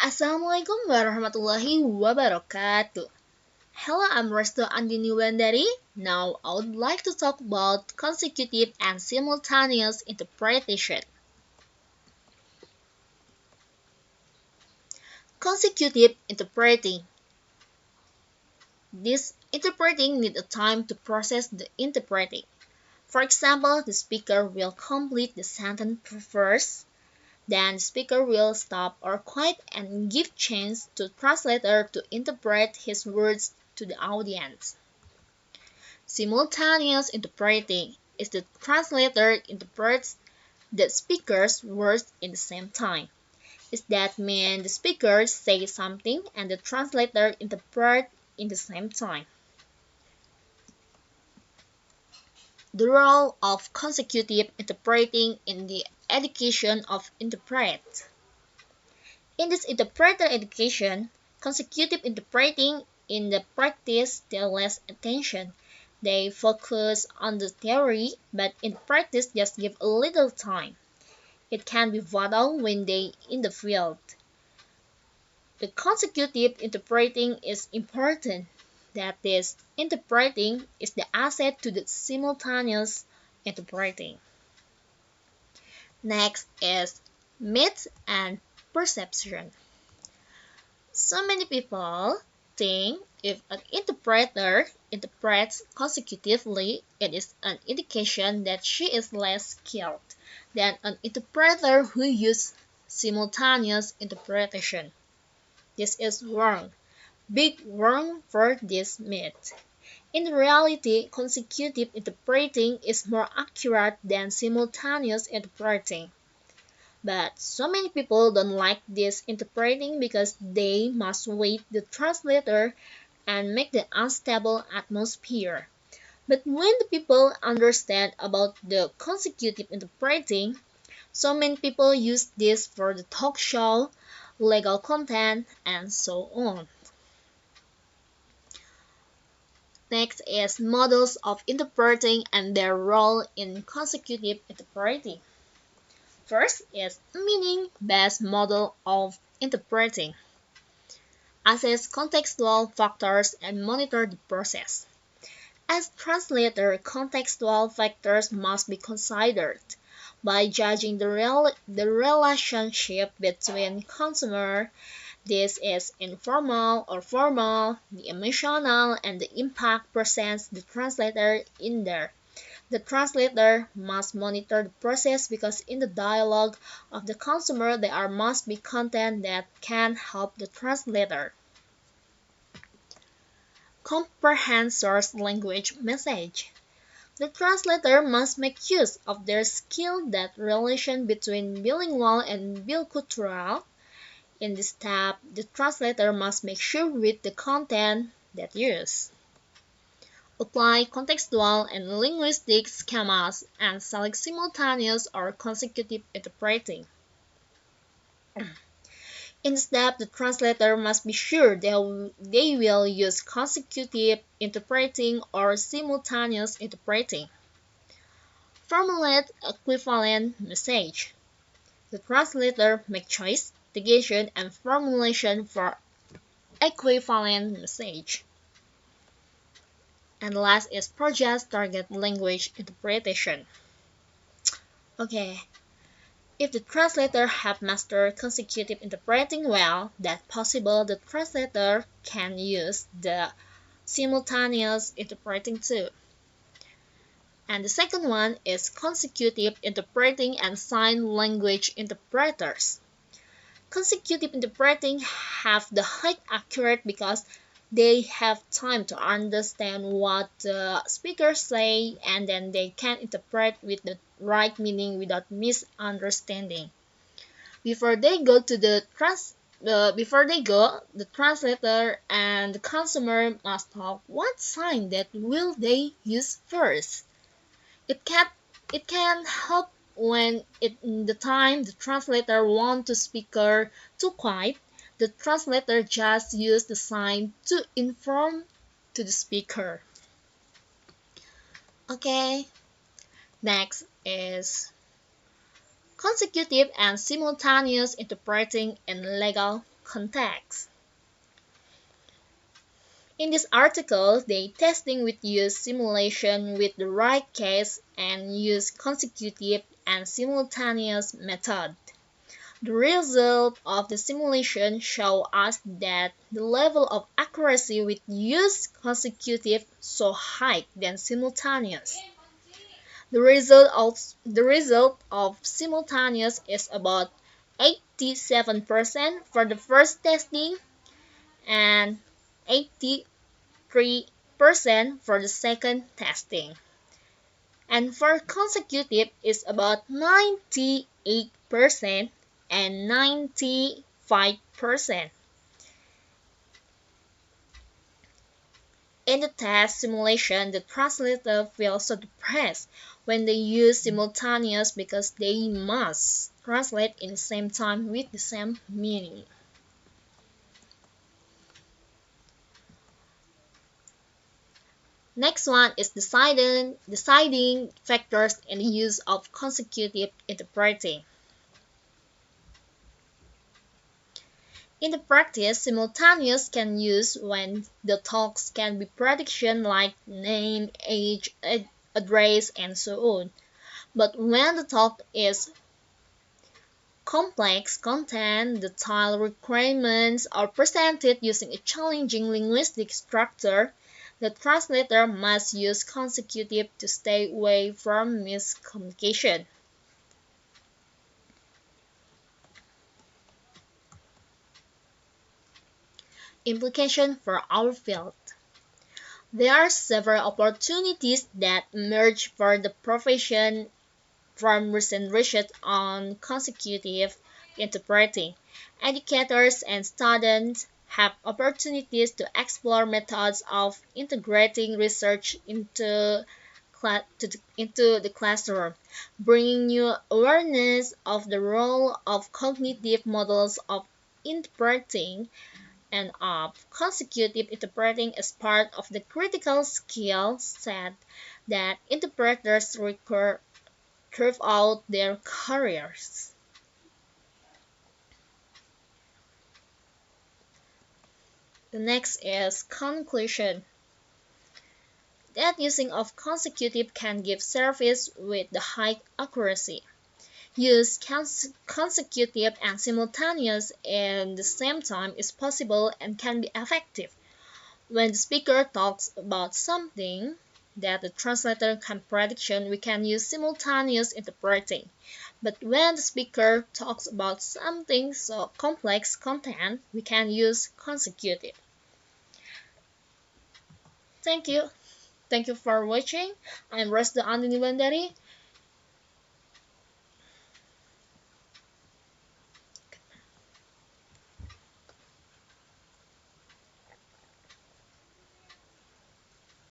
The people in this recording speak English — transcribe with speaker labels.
Speaker 1: Assalamualaikum warahmatullahi wabarakatuh. Hello, I'm Restu Andini Wulandari. Now I would like to talk about consecutive and simultaneous interpretation. Consecutive interpreting. This interpreting needs a time to process the interpreting. For example, the speaker will complete the sentence first. Then the speaker will stop or quiet and give chance to translator to interpret his words to the audience. Simultaneous interpreting is the translator interprets the speaker's words in the same time. Is that mean the speaker says something and the translator interprets in the same time. The role of consecutive interpreting in the education of interpreters. In this interpreter education, consecutive interpreting in the practice they less attention. They focus on the theory, but in practice just give a little time. It can be vital when they in the field. The consecutive interpreting is important. That is, interpreting is the asset to the simultaneous interpreting. Next is myth and perception. So many people think if an interpreter interprets consecutively, it is an indication that she is less skilled than an interpreter who uses simultaneous interpretation. This is wrong. Big wrong for this myth. In reality, consecutive interpreting is more accurate than simultaneous interpreting. But so many people don't like this interpreting because they must wait the translator and make the unstable atmosphere. But when the people understand about the consecutive interpreting, so many people use this for the talk show, legal content, and so on. Next is models of interpreting and their role in consecutive interpreting. First is meaning-based model of interpreting. Assess contextual factors and monitor the process. As translator, contextual factors must be considered. By judging the relationship between consumer, this is informal or formal, the emotional, and the impact presents the translator in there. The translator must monitor the process because in the dialogue of the consumer there must be content that can help the translator. Comprehend source language message. The translator must make use of their skill that relation between bilingual and bicultural. In this step, the translator must make sure with the content that used. Apply contextual and linguistic schemas and select simultaneous or consecutive interpreting. In this step, the translator must be sure they will use consecutive interpreting or simultaneous interpreting. Formulate equivalent message. The translator make choice, negation, and formulation for equivalent message. And last is project target language interpretation. Okay, if the translator have mastered consecutive interpreting well, that's possible the translator can use the simultaneous interpreting too. And the second one is consecutive interpreting and sign language interpreters. Consecutive interpreting have the high accurate because they have time to understand what the speakers say and then they can interpret with the right meaning without misunderstanding. Before they go, the translator and the consumer must talk what sign that will they use first. It can help when in the time the translator wants the speaker to quiet. The translator just uses the sign to inform to the speaker. Okay, next is consecutive and simultaneous interpreting in legal context. In this article, they testing with use simulation with the right case and use consecutive and simultaneous method. The result of the simulation show us that the level of accuracy with use consecutive so high than simultaneous. The result of simultaneous is about 87% for the first testing and 83% for the second testing. And for consecutive is about 98% and 95%. In the test simulation, the translator feels so depressed when they use simultaneous because they must translate in the same time with the same meaning. Next one is deciding factors in the use of consecutive interpreting. In the practice, simultaneous can use when the talks can be prediction like name, age, address, and so on. But when the talk is complex content, the style requirements are presented using a challenging linguistic structure, the translator must use consecutive to stay away from miscommunication. Implication for our field. There are several opportunities that emerge for the profession from recent research on consecutive interpreting. Educators and students have opportunities to explore methods of integrating research into the classroom, bringing new awareness of the role of cognitive models of interpreting and of consecutive interpreting as part of the critical skill set that interpreters require throughout their careers. The next is conclusion. That using of consecutive can give service with the high accuracy. Use consecutive and simultaneous at the same time is possible and can be effective. When the speaker talks about something that the translator can prediction, we can use simultaneous interpreting. But when the speaker talks about something so complex content, we can use consecutive. Thank you. Thank you for watching. I'm Restu Andini Wulandari.